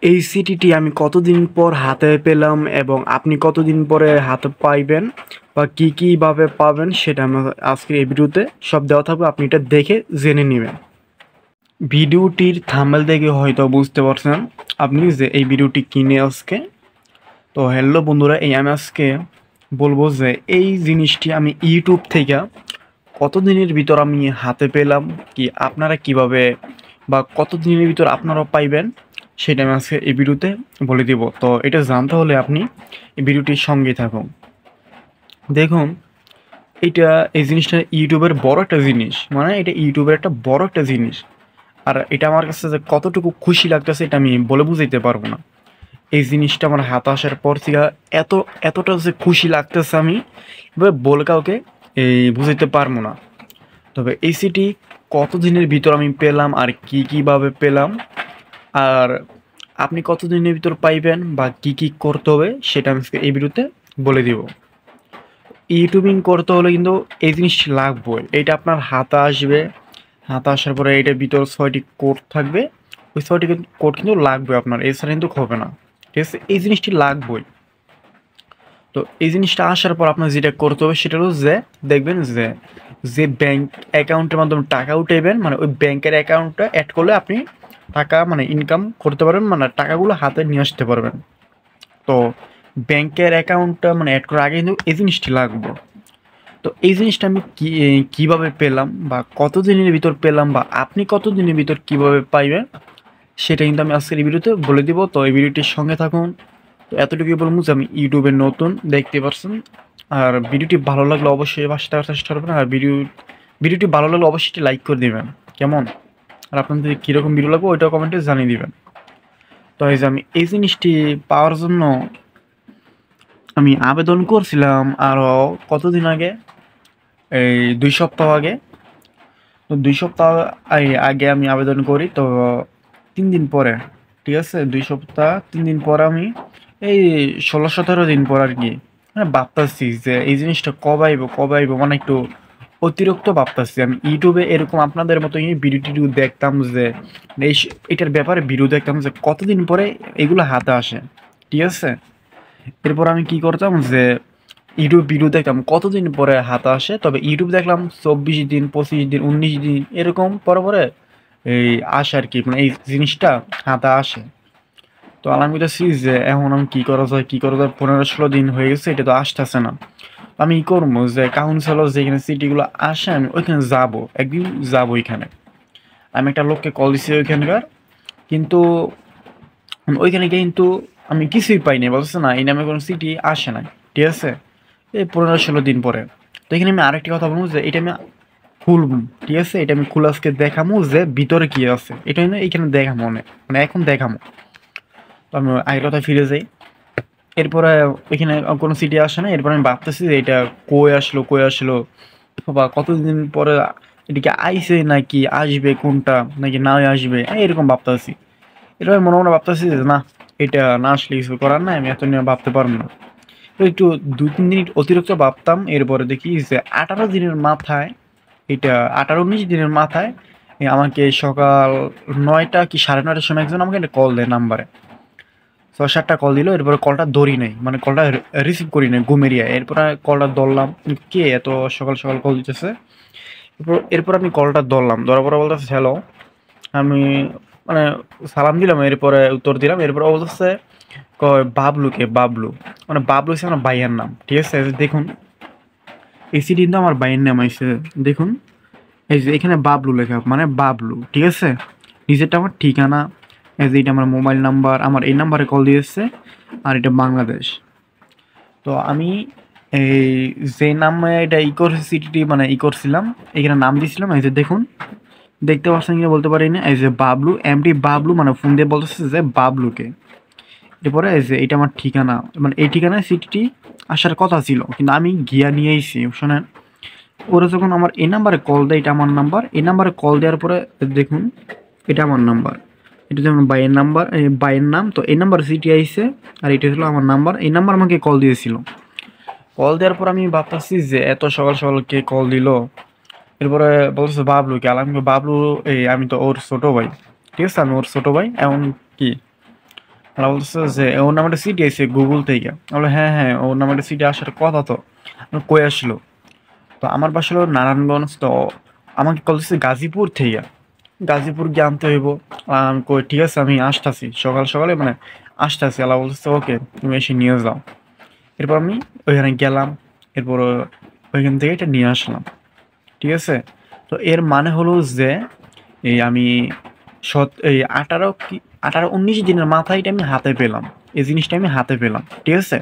এই সিটিটি আমি কতদিন পর হাতে পেলাম এবং আপনি কতদিন পরে হাতে পাইবেন বা কীভাবে পাবেন সেটা আমি আজকের এই ভিডিওতে সব দেওয়া থাকবে, আপনি এটা দেখে জেনে নেবেন। ভিডিওটির থাম্বনেল দেখে হয়তো বুঝতে পারছেন আপনি যে এই ভিডিওটি কিনে আজকে। তো হ্যালো বন্ধুরা, আমি আজকে বলবো যে এই জিনিসটি আমি ইউটিউব থেকে কতদিনের ভিতর আমি হাতে পেলাম, কি আপনারা কিভাবে বা কতদিনের ভিতর আপনারাও পাইবেন সেটা আমি আজকে এই ভিডিওতে বলে দিব। তো এটা জানতে হলে আপনি এই ভিডিওটির সঙ্গেই থাকুন। দেখুন, এই জিনিসটা ইউটিউবের বড় একটা জিনিস, মানে এটা ইউটিউবের একটা বড় একটা জিনিস। আর এটা আমার কাছে যে কতটুকু খুশি লাগতেছে এটা আমি বলে বুঝাইতে পারবো না। এই জিনিসটা আমার হাতে আসার পর থেকে এতটা যে খুশি লাগতেছে আমি এবার বলে কাউকে বুঝাইতে পারবো না। তবে এই সিটি কতদিনের ভিতর আমি পেলাম আর কীভাবে পেলাম, আর আপনি কতদিনের ভিতর পাইবেন বা কী করতে হবে সেটা আমি এই ভিডিওতে বলে দিব। ইউটিউবিং করতে হলে কিন্তু এই জিনিসটি লাগবে, এটা আপনার হাতে আসবে। হাতে আসার পরে এটার ভিতর 6টি কোড থাকবে, ওই 6টি কোড কিন্তু লাগবে আপনার, এছাড়া কিন্তু হবে না। ঠিক আছে, এই জিনিসটি লাগবেই। তো এই জিনিসটা আসার পর আপনার যেটা করতে হবে সেটা হলো যে দেখবেন যে যে ব্যাংক অ্যাকাউন্টের মাধ্যমে টাকা উঠাইবেন, মানে ওই ব্যাংকের অ্যাকাউন্টটা অ্যাড করলে আপনি টাকা মানে ইনকাম করতে পারবেন, মানে টাকাগুলো হাতে নিয়ে আসতে পারবেন। তো ব্যাংকের অ্যাকাউন্টটা মানে অ্যাড করার আগে কিন্তু এই জিনিসটি লাগবে। তো এই জিনিসটা আমি কীভাবে পেলাম বা কতদিনের ভিতর পেলাম বা আপনি কতদিনের ভিতর কীভাবে পাইবেন সেটা কিন্তু আমি আজকের এই ভিডিওতে বলে দিব। তো এই ভিডিওটির সঙ্গে থাকুন। তো এতটুকুই বলবো যে আমি ইউটিউবে নতুন, দেখতে পারছেন। আর ভিডিওটি ভালো লাগলে অবশ্যই পাশে থাকার চেষ্টা করবেন। আর ভিডিওটি ভালো লাগলে অবশ্যই লাইক করে দেবেন, কেমন? আর আপনাদের কীরকম ভিডিও লাগবে ওইটাও কমেন্টে জানিয়ে দিবেন। তো এই যে আমি এই জিনিসটি পাওয়ার জন্য আমি আবেদন করছিলাম আরও কতদিন আগে, এই 2 সপ্তাহ আগে। তো 2 সপ্তাহ আগে আমি আবেদন করি। তো 3 দিন পরে, ঠিক আছে, 2 সপ্তাহ 3 দিন পর আমি এই 16-17 দিন পর আর কি ভাবতাছি যে এই জিনিসটা কবে আইব, মানে একটু অতিরিক্ত ভাবতাছি। আমি ইউটিউবে এরকম আপনাদের মতো ভিডিও টিডিও দেখতাম যে এই এটার ব্যাপারে ভিডিও দেখতাম যে কতদিন পরে এগুলো হাতে আসে, ঠিক আছে। এরপর আমি কি করতাম যে ইউটিউব ভিডিও দেখতাম কতদিন পরে হাতে আসে। তবে ইউটিউব দেখলাম 24 দিন, 25 দিন, 19 দিন এরকম পরে পরে এই আসে আর কি, মানে এই জিনিসটা হাতে আসে। তো আমি বলতেছি যে এখন আমি কি করা যায় 15-16 দিন হয়ে গেছে, এটা তো আসতেছে না। আমি কি করবো যে কাউন্সিলর যেখানে সিটিগুলো আসে আমি ওইখানে যাবো, একদিন যাবো ওইখানে। আমি একটা লোককে কল দিছি ওইখানকার, কিন্তু ওইখানে কিন্তু আমি কিছুই পাইনি, বলছে না এই নামে কোনো সিটি আসে না, ঠিক আছে। এই 15-16 দিন পরে। তো এখানে আমি আরেকটি কথা বলবো যে এটা আমি খুলবো, ঠিক আছে, এটা আমি খুলে আজকে দেখামো যে ভিতরে কি আছে। এটা এইখানে দেখামো মানে এখন দেখামো। তো আমি আগের কথায় ফিরে যাই। এরপরে এখানে কোনো সিটি আসে না। এরপর আমি ভাবতেছি যে এটা কই আসলো বা কতদিন পরে এটিকে আইসে নাকি আসবে, কোনটা নাকি না আসবে, এরকম ভাবতেছি। এরপর মনে মনে ভাবতেছি যে না, এটা না আসলে কিছু করার নাই, আমি এত নিয়ে ভাবতে পারবো না। তো একটু 2-3 দিন অতিরিক্ত ভাবতাম। এরপরে দেখি যে 18 দিনের মাথায়, এটা 18-19 দিনের মাথায় আমাকে সকাল 9টা কি 9:30টার সময় একজন আমাকে একটা কল দেয় নাম্বারে। 6-7টা কল দিল, এরপরে কলটা ধরি নাই, মানে কলটা রিসিভ করি নাই ঘুমেরিয়া। এরপরে কলটা ধরলাম, কে এত সকাল সকাল কল দিতেছে। এরপর আমি কলটা ধরার পরে বলতেছে হ্যালো। আমি মানে সালাম দিলাম, এরপরে উত্তর দিলাম। এরপরে ও বলতেছে কয় বাবলু, মানে বাবলু হচ্ছে আমার ভাইয়ের নাম, ঠিক আছে। দেখুন এসিডি কিন্তু আমার ভাইয়ের নাম আইসে, দেখুন এই যে এখানে বাবলু লেখা, মানে বাবলু, ঠিক আছে। নিজেরটা আমার ঠিকানা, এই যে এটা আমার মোবাইল নাম্বার, আমার এই নাম্বারে কল দিয়েছে, আর এটা বাংলাদেশ। তো আমি এই যে নামে এটা সিটিটি মানে করছিলাম, এখানে নাম দিয়েছিলাম। এই যে দেখুন, দেখতে পাচ্ছেন কিনা বলতে পারি না, এই যে বাবলু, এমডি বাবলু, মানে ফোন দিয়ে বলতেছে যে বাবলুকে। এরপরে এই যে এটা আমার ঠিকানা, মানে এই ঠিকানায় সিটিটি আসার কথা ছিল, কিন্তু আমি গিয়া নিয়ে আইছি। শোনেন, ওরা যখন আমার এই নাম্বারে কল দেয়, এটা আমার নাম্বার, এই নাম্বারে কল দেওয়ার পরে দেখুন এটা আমার নাম্বার, এটা যেমন বাইয়ের নাম্বার, বাইয়ের নাম। তো এই নাম্বার সিটি আইছে, আর এটা হলো আমার নাম্বার। এই নাম্বার আমাকে কল দিয়েছিল। কল দেওয়ার পর আমি ভাবতেছি যে এত সকাল সকাল কে কল দিল। এরপরে বলছে বাবলু কে, আমি বাবলু, আমি তো ওর ছোট ভাই, ঠিক আছে, আমি ওর ছোট ভাই। এমন কি ওরা বলতেছে যে ওর নামে একটা সিটি আছে গুগল থেকে। বললো হ্যাঁ হ্যাঁ ওর নামে একটা সিটি আসার কথা তো, কই আসলো? তো আমার বাসা হলো নারায়ণগঞ্জ। তো আমাকে কল দিচ্ছে গাজীপুর থেকে, গাজীপুর গিয়ে আনতে হইব। আমি কই ঠিক আছে আমি আসতেছি সকাল সকালে, মানে আসতেছি। আল্লাহ বলতেছে ওকে তুমি এসে নিয়ে যাও। এরপর আমি ওইখানে গেলাম, এরপর ওইখান থেকে এটা নিয়ে আসলাম। ঠিক আছে। তো এর মানে হলো যে এই আমি এই 18-19 দিনের মাথায় এটা আমি হাতে পেলাম, এই জিনিসটা আমি হাতে পেলাম। ঠিক আছে।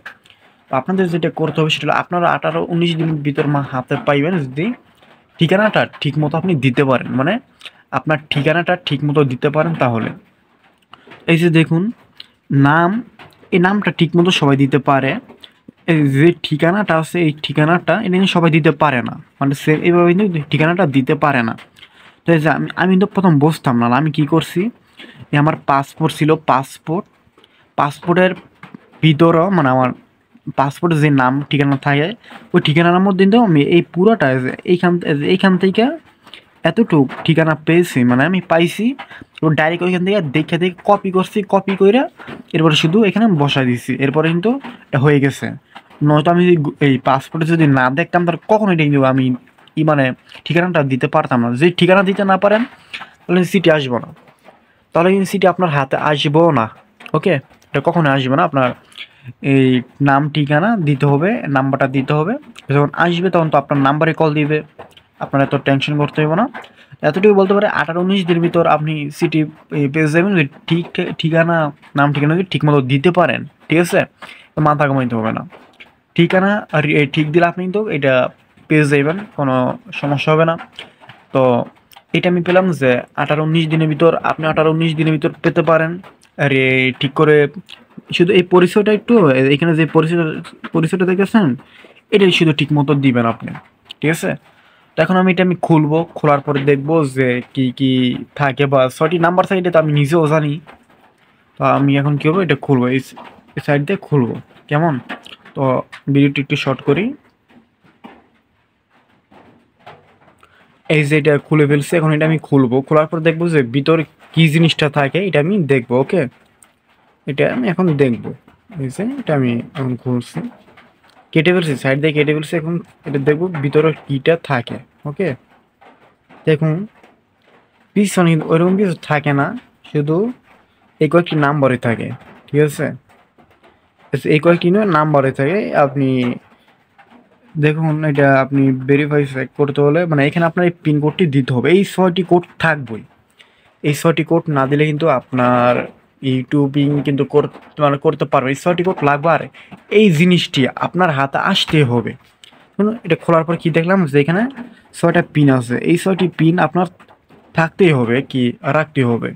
তো আপনাদের যেটা করতে হবে সেটা হলো আপনারা 18-19 দিনের ভিতর হাতে পাইবেন যদি ঠিকানাটা ঠিক মতো আপনি দিতে পারেন, মানে আপনার ঠিকানাটা ঠিক মতো দিতে পারেন। তাহলে এই যে দেখুন নাম, এই নামটা ঠিক মতো সবাই দিতে পারে। এই যে ঠিকানাটা আছে এই ঠিকানাটা এটা কিন্তু সবাই দিতে পারে না, মানে সেম এইভাবে কিন্তু ঠিকানাটা দিতে পারে না। তো এই যে আমি কিন্তু প্রথম বুঝতাম না, আমি কি করছি, আমার পাসপোর্ট ছিল, পাসপোর্টের ভিতরও মানে আমার পাসপোর্টের যে নাম ঠিকানা থাকে ওই ঠিকানার মধ্যে কিন্তু আমি এই পুরোটা এইখান থেকে এতটুকু ঠিকানা পেয়েছি, মানে আমি পাইছি। তো ডাইরেক্ট ওইখান থেকে দেখে কপি করছি, কপি করে এরপরে শুধু এখানে বসাই দিছি, এরপরে কিন্তু এটা হয়ে গেছে। নয়তো আমি এই পাসপোর্টে যদি না দেখতাম তাহলে কখনোই কিন্তু আমি মানে ঠিকানাটা দিতে পারতাম না। যদি ঠিকানা দিতে না পারেন তাহলে সিটি আসবো না, তাহলে কিন্তু সিটি আপনার হাতে আসবো না। ওকে, এটা কখনো আসবে না। আপনার এই নাম ঠিকানা দিতে হবে, নাম্বারটা দিতে হবে। যখন আসবে তখন তো আপনার নাম্বারে কল দিবে, আপনার এত টেনশন করতে হবে না। এতটুকু বলতে পারে 18-19 দিনের ভিতর আপনি সিটি পেয়ে যাবেন যদি ঠিকানা, নাম ঠিকানা যদি ঠিক মতো দিতে পারেন। ঠিক আছে, তো মাথা ঘামাইতে হবে না। ঠিকানা আর ঠিক দিলে আপনি কিন্তু এটা পেয়ে যাবেন, কোনো সমস্যা হবে না। তো এটা আমি পেলাম যে 18-19 দিনের ভিতর, আপনি 18-19 দিনের ভিতর পেতে পারেন। আর ঠিক করে শুধু এই পরিচয়টা একটু, এখানে যে পরিচয়টা দেখেছেন এটাই শুধু ঠিক মতো দিবেন আপনি। ঠিক আছে। তো এখন আমি খুলবো, খোলার পরে দেখবো যে কি কি থাকে বা সঠিক নাম্বার থাকে, এটা তো আমি নিজেও জানি। তো আমি এখন কি করবো, এটা খুলবো, এই সাইড দিয়ে খুলবো। কেমন? তো ভিডিওটি একটু শর্ট করি। এই যে এটা খুলে ফেলছি, এখন এটা আমি খুলবো, খোলার পর দেখবো যে ভিতরে কি জিনিসটা থাকে এটা আমি দেখবো। ওকে, এটা আমি এখন দেখবো। এই যে এটা আমি এখন খুলছি, কেটে ফেলছি, সাইড দিয়ে কেটে ফেলছি। এখন এটা দেখবো ভিতরে কিটা থাকে। ওকে, দেখুন পিছনে ওইরকম কিছু থাকে না, শুধু এই কয়েকটি নাম্বারই থাকে। ঠিক আছে, এই কয়েকটি নাম্বারে থাকে। আপনি দেখুন এটা আপনি ভেরিফাই করতে হলে মানে এখানে আপনার এই পিনকোডটি দিতে হবে, এই 6টি কোড থাকবেই। এই 6টি কোড না দিলে কিন্তু আপনার ইউটিউবিং কিন্তু মানে করতে পারবে, এই 6টি কোড লাগবে। আর এই জিনিসটি আপনার হাতে আসতে হবে। শুনুন, এটা খোলার পর কি দেখলাম যে এখানে 6টা পিন আছে, এই 6টি পিন আপনার থাকতেই হবে, কি রাখতে হবে।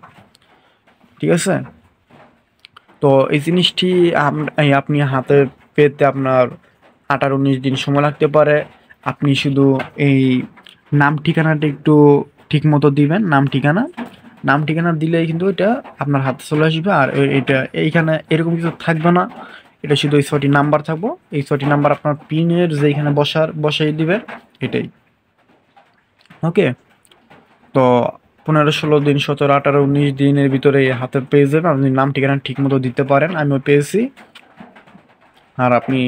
ঠিক আছে। তো এই জিনিসটি আপনি হাতে পেতে আপনার 18-19 দিন সময় লাগতে পারে। আপনি শুধু এই নাম ঠিকানাটা একটু ঠিক মতো দিবেন, নাম ঠিকানা দিলেই কিন্তু এটা আপনার হাতে চলে আসবে। আর এটা এইখানে এরকম কিছু থাকবে না, এটা শুধু এই 6টি নাম্বার থাকবো। এই 6টি নাম্বার আপনার পিনের যে এখানে বসাই দিবে, এটাই। ওকে। তো 15-16 দিন, 17-18-19 দিনের ভিতরে হাতে পেয়ে যাবেন, আপনি নাম ঠিকানা ঠিক মতো দিতে পারেন। আমিও পেয়েছি। আর আপনি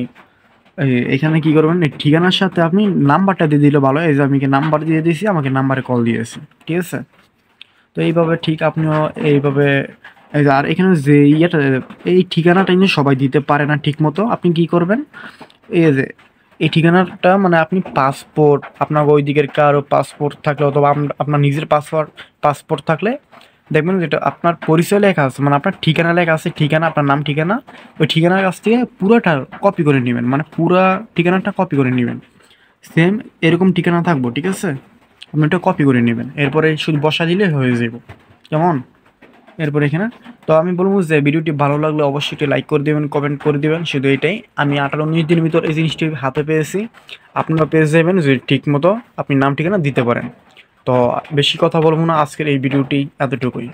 এখানে কি করবেন, এই ঠিকানার সাথে আপনি নাম্বারটা দিয়ে দিলে ভালো। এই যে আমি নাম্বার দিয়ে দিয়েছি, আমাকে নাম্বারে কল দিয়েছে। ঠিক আছে। তো এইভাবে ঠিক আপনিও এইভাবে এই যে, আর এখানে যে ইয়েটা, এই ঠিকানাটা কিন্তু সবাই দিতে পারে না ঠিক মতো। আপনি কি করবেন, এই যে এই ঠিকানাটা মানে আপনি পাসপোর্ট, আপনার ওই দিকের কারো পাসপোর্ট থাকলে অথবা আপনার নিজের পাসপোর্ট থাকলে দেখবেন যেটা আপনার পরিচয় লেখা আছে, মানে আপনার ঠিকানা লেখা আছে, ঠিকানা আপনার নাম ঠিকানা, ওই ঠিকানার কাছ থেকে পুরোটা কপি করে নেবেন, মানে পুরা ঠিকানাটা কপি করে নেবেন। সেম এরকম ঠিকানা থাকবো। ঠিক আছে, আপনি এটা কপি করে নেবেন, এরপরে শুধু বসা দিলে হয়ে যাব। কেমন? এরপর এখানে তো আমি বলবো যে ভিডিওটি ভালো লাগলে অবশ্যই একটি লাইক করে দেবেন, কমেন্ট করে দেবেন। শুধু এটাই, আমি 18-19 দিনের ভিতর এই জিনিসটি হাতে পেয়েছি, আপনারা পেয়ে যাবেন যদি ঠিক মতো আপনি নাম ঠিকানা দিতে পারেন। তো বেশি কথা বলবো না, আজকের এই ভিডিওটি এতটুকুই।